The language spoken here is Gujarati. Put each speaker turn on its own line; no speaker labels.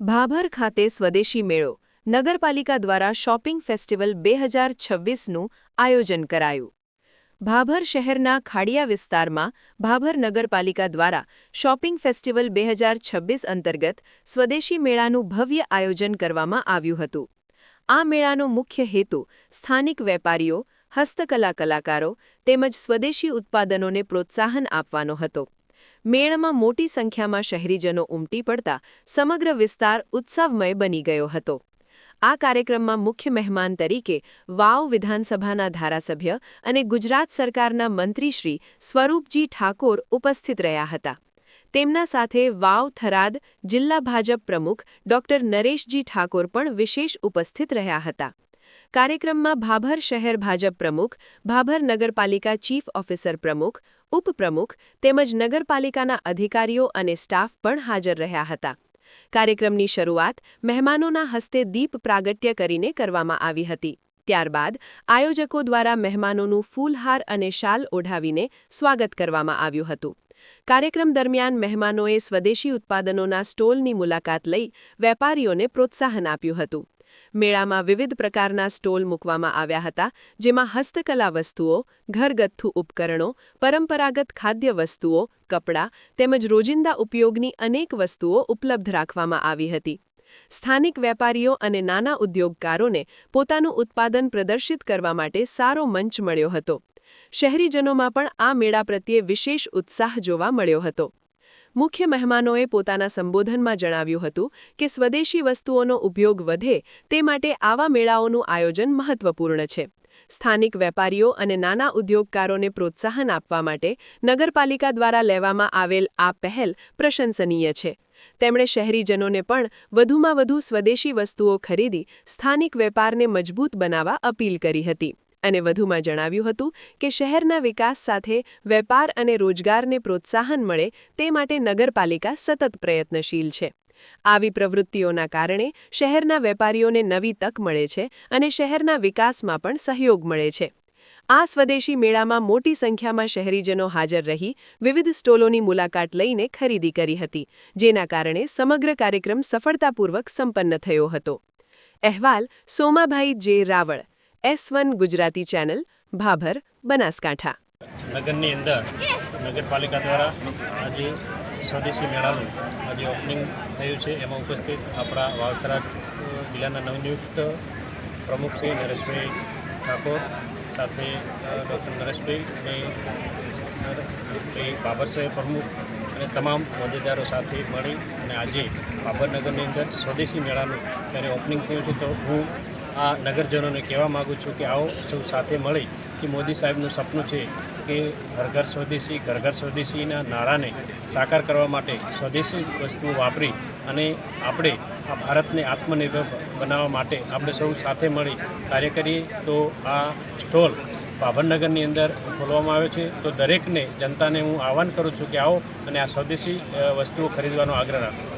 ભાભર ખાતે સ્વદેશી મેળો નગરપાલિકા દ્વારા શોપિંગ ફેસ્ટિવલ 2026નું આયોજન કરાયું। ભાભર શહેરના ખાડિયા વિસ્તારમાં ભાભર નગરપાલિકા દ્વારા શોપિંગ ફેસ્ટિવલ 2026 અંતર્ગત સ્વદેશી મેળાનું ભવ્ય આયોજન કરવામાં આવ્યું હતું। આ મેળાનો મુખ્ય હેતુ સ્થાનિક વેપારીઓ, હસ્તકલા કલાકારો તેમજ સ્વદેશી ઉત્પાદનોને પ્રોત્સાહન આપવાનો હતો। મેળામાં મોટી સંખ્યામાં શહેરીજનો ઉમટી પડતા સમગ્ર વિસ્તાર ઉત્સવમય બની ગયો હતો। આ કાર્યક્રમમાં મુખ્ય મહેમાન તરીકે વાવ વિધાનસભાના ધારાસભ્ય અને ગુજરાત સરકારના મંત્રી શ્રી સ્વરૂપજી ઠાકોર ઉપસ્થિત રહ્યા હતા। તેમના સાથે વાવ થરાદ જિલ્લા ભાજપ પ્રમુખ ડોક્ટર નરેશજી ઠાકોર પણ વિશેષ ઉપસ્થિત રહ્યા હતા। કાર્યક્રમમાં ભાભર શહેર ભાજપ પ્રમુખ, ભાભર નગરપાલિકા ચીફ ઓફિસર પ્રમુખ, ઉપપ્રમુખ તેમજ નગરપાલિકાના અધિકારીઓ અને સ્ટાફ પણ હાજર રહ્યા હતા। કાર્યક્રમની શરૂઆત મહેમાનોના હસ્તે દીપ પ્રાગટ્ય કરીને કરવામાં આવી હતી। ત્યારબાદ આયોજકો દ્વારા મહેમાનોનું ફૂલહાર અને શાલ ઓઢાવીને સ્વાગત કરવામાં આવ્યું હતું। કાર્યક્રમ દરમિયાન મહેમાનોએ સ્વદેશી ઉત્પાદનોના સ્ટોલની મુલાકાત લઈ વેપારીઓને પ્રોત્સાહન આપ્યું હતું। મેળામાં વિવિધ પ્રકારના સ્ટોલ મૂકવામાં આવ્યા હતા, જેમાં હસ્તકલા વસ્તુઓ, ઘરગથ્થુ ઉપકરણો, પરંપરાગત ખાદ્ય વસ્તુઓ, કપડાં તેમજ રોજિંદા ઉપયોગની અનેક વસ્તુઓ ઉપલબ્ધ રાખવામાં આવી હતી। સ્થાનિક વેપારીઓ અને નાના ઉદ્યોગકારોને પોતાનું ઉત્પાદન પ્રદર્શિત કરવા માટે સારો મંચ મળ્યો હતો। શહેરીજનોમાં પણ આ મેળા પ્રત્યે વિશેષ ઉત્સાહ જોવા મળ્યો હતો। મુખ્ય મહેમાનોએ પોતાના સંબોધનમાં જણાવ્યું હતું કે સ્વદેશી વસ્તુઓનો ઉપયોગ વધે તે માટે આવા મેળાઓનું આયોજન મહત્વપૂર્ણ છે। સ્થાનિક વેપારીઓ અને નાના ઉદ્યોગકારોને પ્રોત્સાહન આપવા માટે નગરપાલિકા દ્વારા લેવામાં આવેલ આ પહેલ પ્રશંસનીય છે। તેમણે શહેરીજનોને પણ વધુમાં વધુ સ્વદેશી વસ્તુઓ ખરીદી સ્થાનિક વેપારને મજબૂત બનાવવા અપીલ કરી હતી અને વધુમાં જણાવ્યું હતું કે શહેરના વિકાસ સાથે વેપાર અને રોજગારને પ્રોત્સાહન મળે તે માટે નગરપાલિકા સતત પ્રયત્નશીલ છે। આવી પ્રવૃત્તિઓના કારણે શહેરના વેપારીઓને નવી તક મળે છે અને શહેરના વિકાસમાં પણ સહયોગ મળે છે। આ સ્વદેશી મેળામાં મોટી સંખ્યામાં શહેરીજનો હાજર રહી વિવિધ સ્ટોલોની મુલાકાત લઈને ખરીદી કરી હતી, જેના કારણે સમગ્ર કાર્યક્રમ સફળતાપૂર્વક સંપન્ન થયો હતો। અહેવાલ સોમાભાઈ જે રાવળ, S1 ગુજરાતી ચેનલ, ભાભર, બનાસકાંઠા।
નગરની અંદર નગરપાલિકા દ્વારા આજે સ્વદેશી મેળાનું આજે ઓપનિંગ થયું છે। એમાં ઉપસ્થિત આપણા વાવથરા જિલ્લાના નવનિયુક્ત પ્રમુખ શ્રી નરેશભાઈ ઠાકોર સાથે ડૉક્ટર નરેશભાઈ અને ભાભર શહેર પ્રમુખ અને તમામ હોદ્દેદારો સાથે મળી અને આજે ભાભર નગરની અંદર સ્વદેશી મેળાનું ત્યારે ઓપનિંગ થયું છે। તો હું આ નગરજનોને કહેવા માગું છું કે આવો સૌ સાથે મળી કે મોદી સાહેબનું સપનું છે કે ઘર ઘર સ્વદેશી, ઘર ઘર સ્વદેશીના નારાને સાકાર કરવા માટે સ્વદેશી વસ્તુઓ વાપરી અને આપણે આ ભારતને આત્મનિર્ભર બનાવવા માટે આપણે સૌ સાથે મળી કાર્ય કરીએ। તો આ સ્ટોલ ભાભરનગરની અંદર ખોલવામાં આવ્યો છે। તો દરેકને જનતાને હું આહ્વાન કરું છું કે આવો અને આ સ્વદેશી વસ્તુઓ ખરીદવાનો આગ્રહ રાખો।